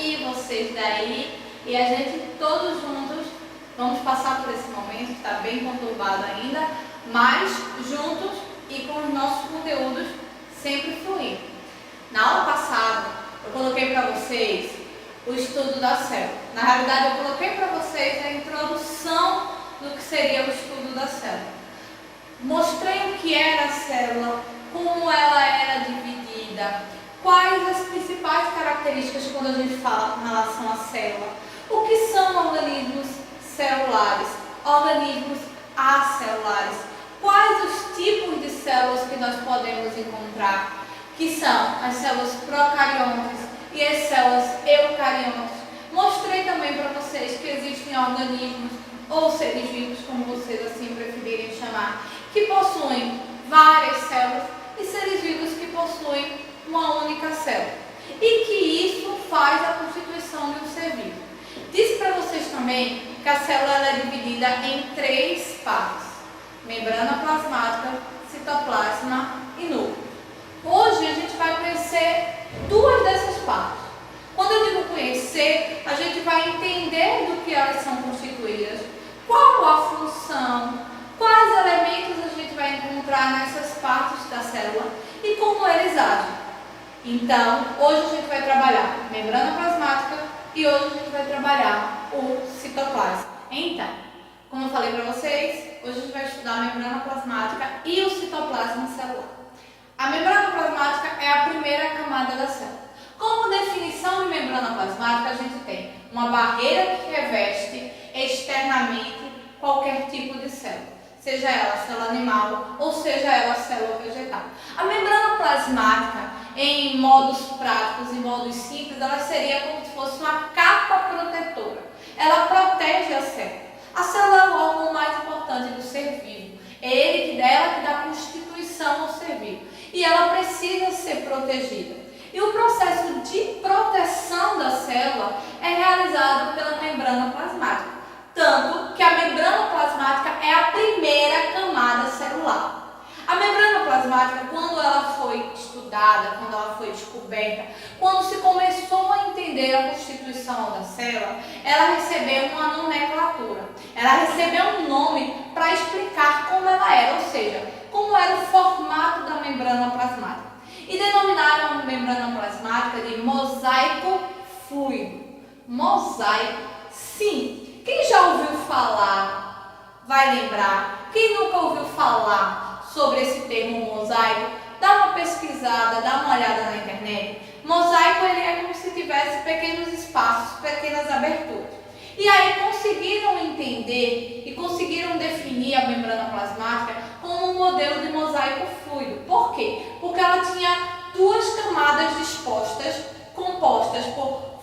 daqui, vocês daí, e a gente todos juntos vamos passar por esse momento que está bem conturbado ainda, mas juntos e com os nossos conteúdos sempre fluindo. Na aula passada, eu coloquei para vocês o estudo da célula. Na realidade, eu coloquei para vocês a introdução do que seria o estudo da célula. Mostrei o que era a célula, como ela era dividida, quais as principais características quando a gente fala com relação à célula, o que são organismos celulares, organismos acelulares, quais os tipos de células que nós podemos encontrar, que são as células procariontas e as células eucariontas. Mostrei também para vocês que existem organismos ou seres vivos, como vocês assim preferirem chamar, que possuem várias células e seres vivos que possuem uma única célula. E que isso faz a constituição de um ser vivo. Disse para vocês também que a célula ela é dividida em 3 partes: membrana plasmática, citoplasma e núcleo. Hoje a gente vai conhecer 2 dessas partes. Quando eu digo conhecer, a gente vai entender do que elas são constituídas, qual a função, quais elementos a gente vai encontrar nessas partes da célula e como eles agem. Então, hoje a gente vai trabalhar membrana plasmática e hoje a gente vai trabalhar o citoplasma. Então, como eu falei para vocês, hoje a gente vai estudar a membrana plasmática e o citoplasma celular. A membrana plasmática é a primeira camada da célula. Como definição de membrana plasmática, a gente tem uma barreira que reveste externamente qualquer tipo de célula, seja ela célula animal ou seja ela célula vegetal. A membrana plasmática, em modos práticos e modos simples, ela seria como se fosse uma capa protetora. Ela protege a célula. A célula é o órgão mais importante do ser vivo. É ela que dá constituição ao ser vivo. E ela precisa ser protegida. E o processo de proteção da célula é realizado pela membrana plasmática. Tanto que a membrana plasmática é a primeira camada celular. A membrana plasmática, quando ela foi estudada, quando ela foi descoberta, quando se começou a entender a constituição da célula, ela recebeu uma nomenclatura. Ela recebeu um nome para explicar como ela era, ou seja, como era o formato da membrana plasmática. E denominaram a membrana plasmática de mosaico fluido. Mosaico, sim. Quem já ouviu falar, vai lembrar. Quem nunca ouviu falar sobre esse termo mosaico, dá uma pesquisada, dá uma olhada na internet. Mosaico ele é como se tivesse pequenos espaços, pequenas aberturas. E aí conseguiram entender e conseguiram definir a membrana plasmática como um modelo de mosaico fluido. Por quê? Porque ela tinha 2 camadas dispostas, compostas por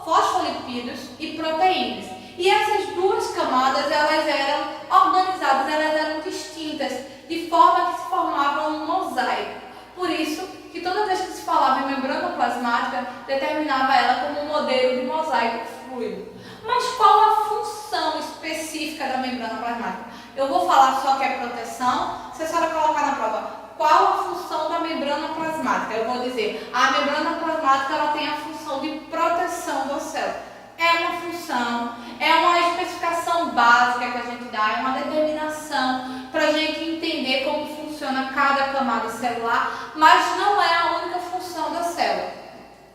fosfolipídios e proteínas. E essas 2 camadas elas eram organizadas, elas eram distintas, de forma que se formava um mosaico. Por isso que toda vez que se falava em membrana plasmática, determinava ela como um modelo de mosaico fluido. Mas qual a função específica da membrana plasmática? Eu vou falar só que é proteção, se a senhora colocar na prova, qual a função da membrana plasmática? Eu vou dizer, a membrana plasmática ela tem a função de proteção da célula. É uma função, é uma especificação básica que a gente dá, é uma determinação para a gente entender como funciona cada camada celular, mas não é a única função da célula,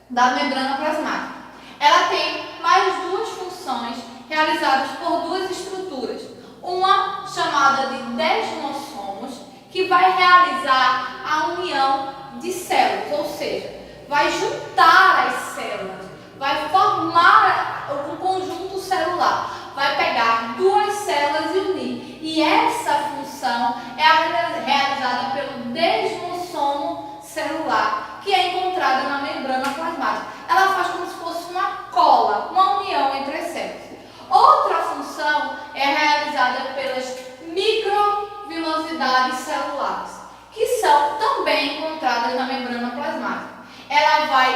da membrana plasmática. Ela tem mais 2 funções realizadas por 2 estruturas. Uma chamada de desmossomos, que vai realizar a união de células, ou seja, vai juntar as células, vai formar um conjunto celular, vai pegar 2 células e unir. E essa função é realizada pelo desmossomo celular, que é encontrada na membrana plasmática. Ela faz como se fosse uma cola, uma união entre as células. Outra função é realizada pelas microvilosidades celulares, que são também encontradas na membrana plasmática. Ela vai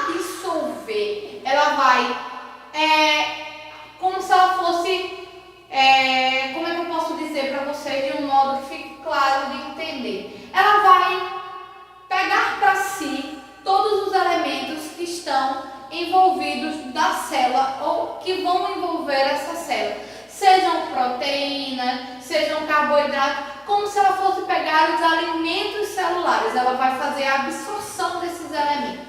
absorver, ela vai, como se ela fosse, como é que eu posso dizer para vocês de um modo que fique claro de entender? Ela vai pegar para si todos os elementos que estão envolvidos da célula ou que vão envolver essa célula. Sejam proteínas, sejam carboidratos, como se ela fosse pegar os alimentos celulares. Ela vai fazer a absorção desses elementos.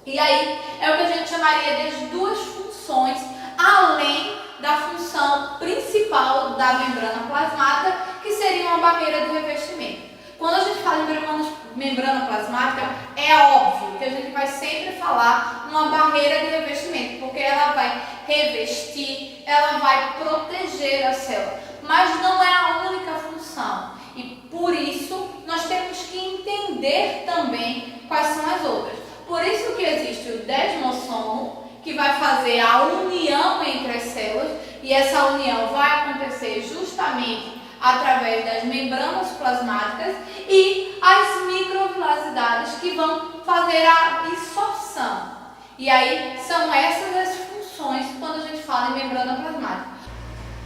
E aí é o que a gente chamaria de duas funções, além da função principal da membrana plasmática, que seria uma barreira de revestimento. Quando a gente fala em membrana plasmática, é óbvio que a gente vai sempre falar uma barreira de revestimento, porque ela vai revestir, ela vai proteger a célula, mas não é a única função. E por isso nós temos que entender também quais são as outras. Por isso que existe o desmossomo, que vai fazer a união entre as células, e essa união vai acontecer justamente através das membranas plasmáticas, e as microvilosidades que vão fazer a absorção. E aí são essas as funções quando a gente fala em membrana plasmática.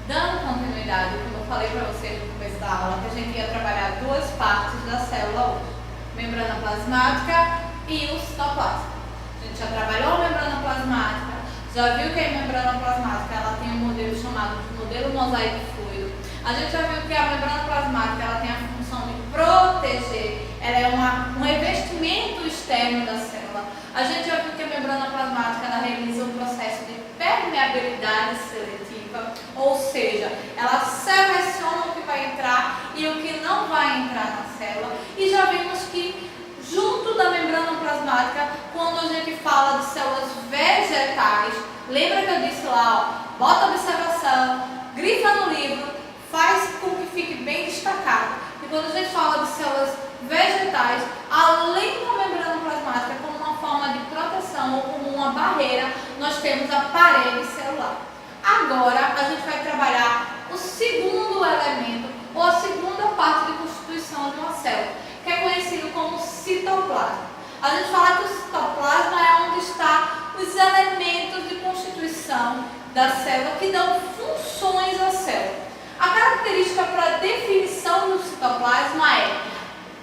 Dando continuidade, como eu falei para vocês no começo da aula, que a gente ia trabalhar duas partes da célula hoje: membrana plasmática e o citoplasma. A gente já trabalhou a membrana plasmática, já viu que a membrana plasmática ela tem um modelo chamado de modelo mosaico fluido. A gente já viu que a membrana plasmática ela tem a função de proteger, ela é um revestimento externo da célula. A gente já viu que a membrana plasmática ela realiza um processo de permeabilidade seletiva, ou seja, ela seleciona o que vai entrar e o que não vai entrar na célula. E já vimos que junto da membrana plasmática, quando a gente fala de células vegetais, lembra que eu disse lá, ó, bota observação, grifa no livro, faz com que fique bem destacado. E quando a gente fala de células vegetais, além da membrana plasmática como uma forma de proteção ou como uma barreira, nós temos a parede celular. Agora a gente vai trabalhar o segundo elemento, ou a segunda parte de constituição de uma célula, que é conhecido como citoplasma. A gente fala que o citoplasma é onde estão os elementos de constituição da célula que dão funções à célula. A característica para a definição do citoplasma é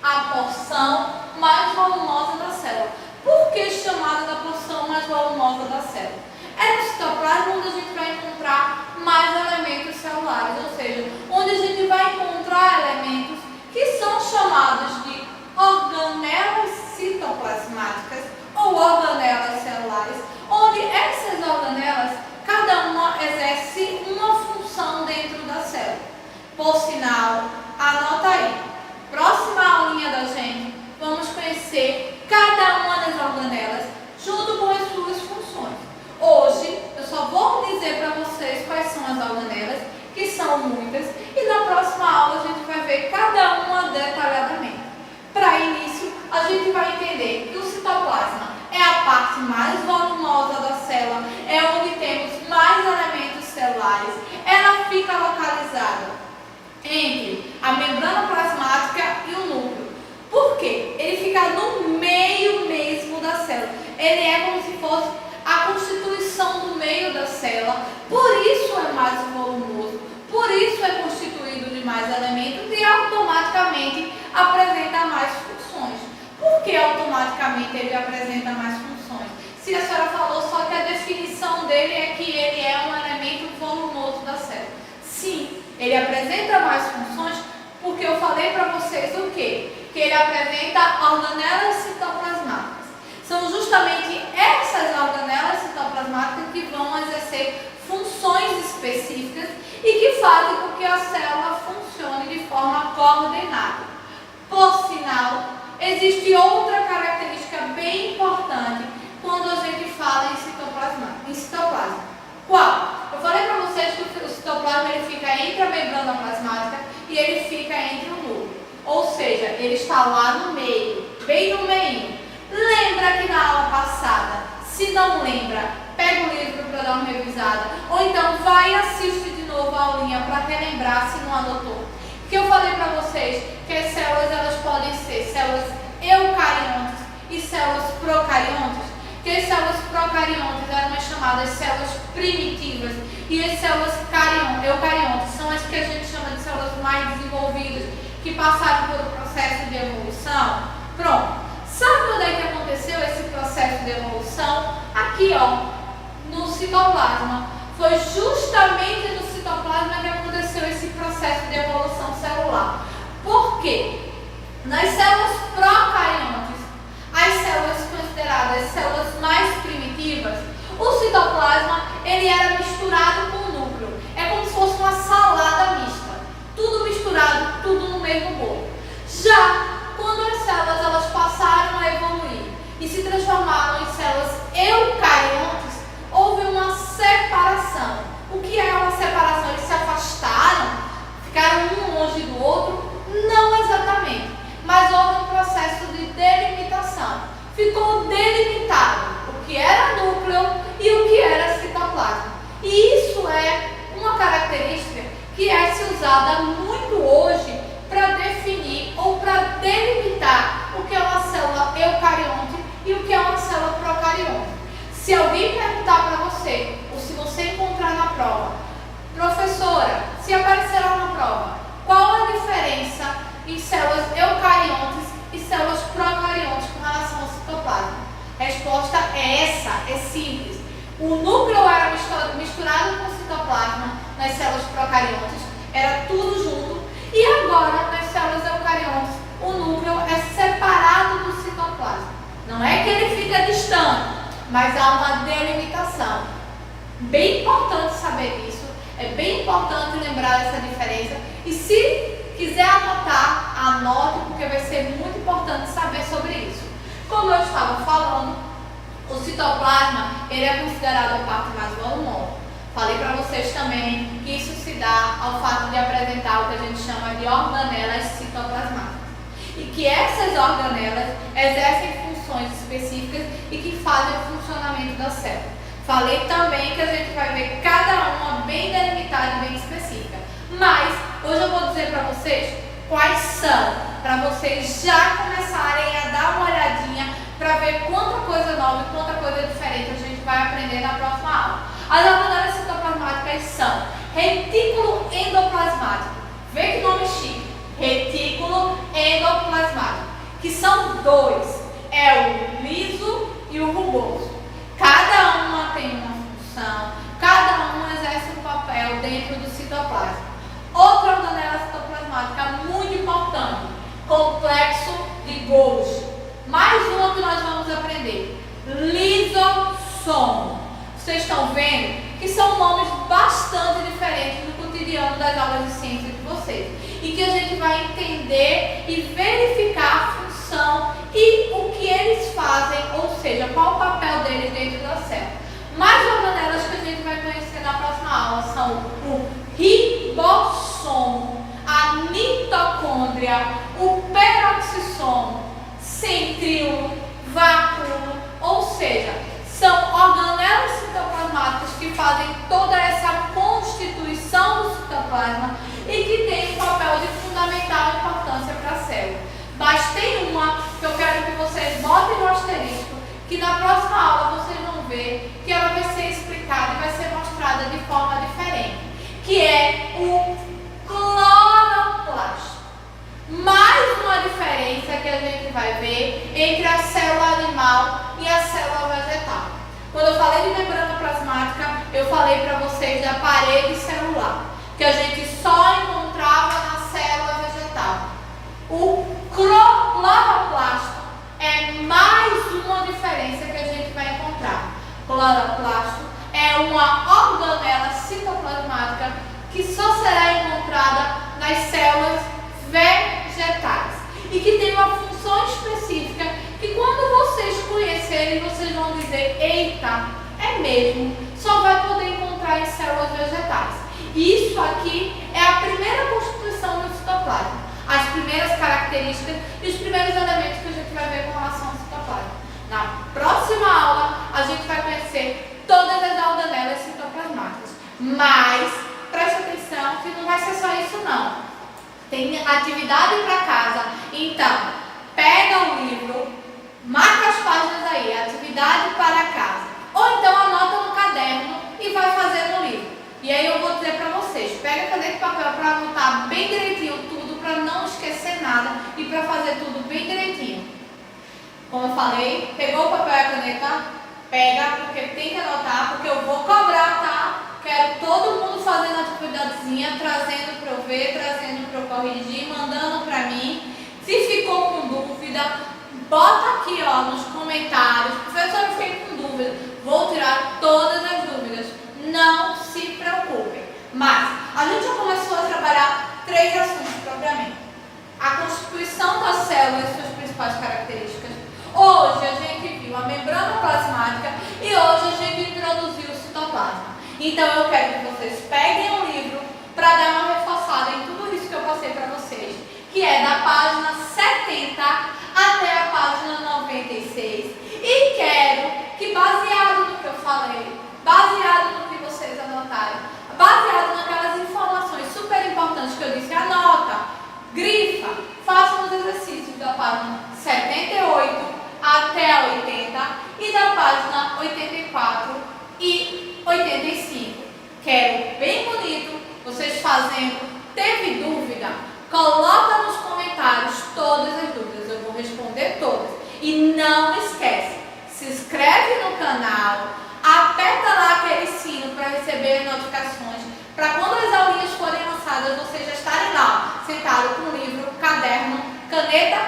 a porção mais volumosa da célula. Por que chamada da porção mais volumosa da célula? É no citoplasma onde a gente vai encontrar mais elementos celulares, ou seja, onde a gente vai encontrar elementos que são chamados de organelas citoplasmáticas ou organelas celulares, onde essas organelas, cada uma exerce uma função dentro da célula. Por sinal, anota aí, próxima aulinha da gente, vamos conhecer cada uma das organelas junto com as suas funções. Hoje, eu só vou dizer para vocês quais são as organelas, que são muitas, e na próxima aula a gente vai ver cada uma detalhadamente. Para início, a gente vai entender que o citoplasma é a parte mais volumosa da célula, é onde temos mais elementos celulares. Ela fica localizada entre a membrana plasmática e o núcleo. Por quê? Ele fica no meio mesmo da célula. Ele é como se fosse a constituição do meio da célula, por isso é mais volumoso, por isso é constituído de mais elementos e automaticamente apresenta mais funções. Por que automaticamente ele apresenta mais funções? Se a senhora falou só que a definição dele é que ele é um elemento volumoso da célula. Sim, ele apresenta mais funções porque eu falei para vocês o quê? Que ele apresenta organelas citoplasmáticas. São justamente essas organelas citoplasmáticas que vão exercer funções específicas e que fazem com que a célula funcione de forma coordenada. Por sinal, existe outra característica bem importante quando a gente fala em citoplasma. Qual? Eu falei para vocês que o citoplasma ele fica entre a membrana plasmática e ele fica entre o núcleo. Ou seja, ele está lá no meio, bem no meio. Lembra que na aula passada, se não lembra, pega o livro para dar uma revisada, ou então vai e assiste de novo a aulinha para relembrar se não anotou. Que eu falei para vocês que as células elas podem ser células eucariontes e células procariontes, que as células procariontes eram chamadas células primitivas e as células eucariontes são as que a gente chama de células mais desenvolvidas, que passaram por um processo de evolução. Pronto. Sabe quando é que aconteceu esse processo de evolução? aqui, ó, no citoplasma. Foi justamente no citoplasma que aconteceu esse processo de evolução celular. Por quê? Nas células procariontes, as células consideradas células mais primitivas, o citoplasma ele era misturado com o núcleo. É como se fosse uma salada mista. Tudo misturado, tudo no mesmo bolo. Já quando as células elas passaram a evoluir e se transformaram em células eucariontes, houve uma separação. O que é uma separação? Eles se afastaram? Ficaram um longe do outro? Não exatamente. Mas houve um processo de delimitação. Ficou delimitado o que era núcleo e o que era citoplasma. E isso é uma característica que é se usada muito hoje para definir ou para delimitar o que é uma célula eucarionte e o que é uma célula procarionte. Se alguém perguntar para você, ou se você encontrar na prova, professora, se aparecer lá na prova, qual a diferença em células eucariontes e células procariontes com relação ao citoplasma? A resposta é essa, é simples. O núcleo era misturado com o citoplasma nas células procariontes, era tudo junto, e agora nas células eucariontes o núcleo é separado do citoplasma. Não é que ele fica distante, mas há uma delimitação. Bem importante saber isso, é bem importante lembrar dessa diferença, e se quiser anotar, anote, porque vai ser muito importante saber sobre isso. Como eu estava falando, o citoplasma ele é considerado a parte mais volumosa. Falei para vocês também que isso se dá ao fato de apresentar o que a gente chama de organelas citoplasmáticas. E que essas organelas exercem funções específicas e que fazem o funcionamento da célula. Falei também que a gente vai ver cada uma bem delimitada e bem específica. Mas hoje eu vou dizer para vocês quais são, para vocês já começarem a dar uma olhadinha para ver quanta coisa nova e quanta coisa diferente a gente vai aprender na próxima aula. As organelas citoplasmáticas são retículo endoplasmático. Vê que nome chique. Retículo endoplasmático. Que são dois. É o liso e o rugoso. Cada uma tem uma função. Cada uma exerce um papel dentro do citoplasma. Outra organela citoplasmática muito importante. Complexo de Golgi. Mais uma que nós vamos aprender. Lisossomo. Vocês estão vendo que são nomes bastante diferentes no cotidiano das aulas de ciência de vocês. E que a gente vai entender e verificar a função e o que eles fazem, ou seja, qual o papel deles dentro da célula. Mais organelas que a gente vai conhecer na próxima aula são o ribossomo, a mitocôndria, o peroxissomo, centríolo, vácuo, ou seja, são organelas citoplasmáticas que fazem toda essa constituição do citoplasma e que tem um papel de fundamental importância para a célula. Mas tem uma que eu quero que vocês botem no asterisco, que na próxima aula vocês vão ver que ela vai ser explicada e vai ser mostrada de forma diferente, que é o cloroplasto. Mais uma diferença que a gente vai ver entre a célula animal e a célula vegetal. Quando eu falei de membrana plasmática, eu falei para vocês da parede celular, que a gente só encontrava na célula vegetal. O cloroplasto é mais uma diferença que a gente vai encontrar. Cloroplasto é uma organela citoplasmática que só será encontrada nas células vegetais e que tem uma função específica que quando vocês conhecerem, vocês vão dizer, eita, é mesmo, só vai poder encontrar em células vegetais. Isso aqui é a primeira constituição do citoplasma, as primeiras características e os primeiros elementos que a gente vai ver com relação ao citoplasma. Na próxima aula, a gente vai conhecer todas as organelas citoplasmáticas, mas preste atenção que não vai ser só isso não. Tem atividade para casa, então pega o livro, marca as páginas aí, atividade para casa, ou então anota no caderno e vai fazer no livro. E aí eu vou dizer para vocês, pega a caneta e papel para anotar bem direitinho tudo, para não esquecer nada e para fazer tudo bem direitinho. Como eu falei, pegou o papel e a caneta, Pega, porque tem que anotar, porque eu vou cobrar, tá? Quero todo mundo fazendo atividadezinha, trazendo para eu ver, trazendo para eu corrigir, mandando para mim. Se ficou com dúvida, bota aqui, ó, nos comentários. Professor, eu fiquei com dúvida. Vou tirar todas as dúvidas. Não se preocupem. Mas a gente já começou a trabalhar 3 assuntos propriamente. A constituição da célula e suas principais características. Hoje a gente viu a membrana plasmática e hoje a gente introduziu o citoplasma. Então eu quero que vocês peguem o livro para dar uma reforçada em tudo isso que eu passei para vocês, que é da página 70 até a página 96. E quero que, baseado no que eu falei, baseado no que vocês anotaram, baseado naquelas informações super importantes que eu disse, anota, grifa, façam os exercícios da página 78 até a 80 e da página 84 e 85. Quero bem bonito, vocês fazendo. Teve dúvida? Coloca nos comentários todas as dúvidas, eu vou responder todas. E não esquece, se inscreve no canal, aperta lá aquele sino para receber notificações, para quando as aulinhas forem lançadas, vocês já estarem lá, sentado com o livro, caderno, caneta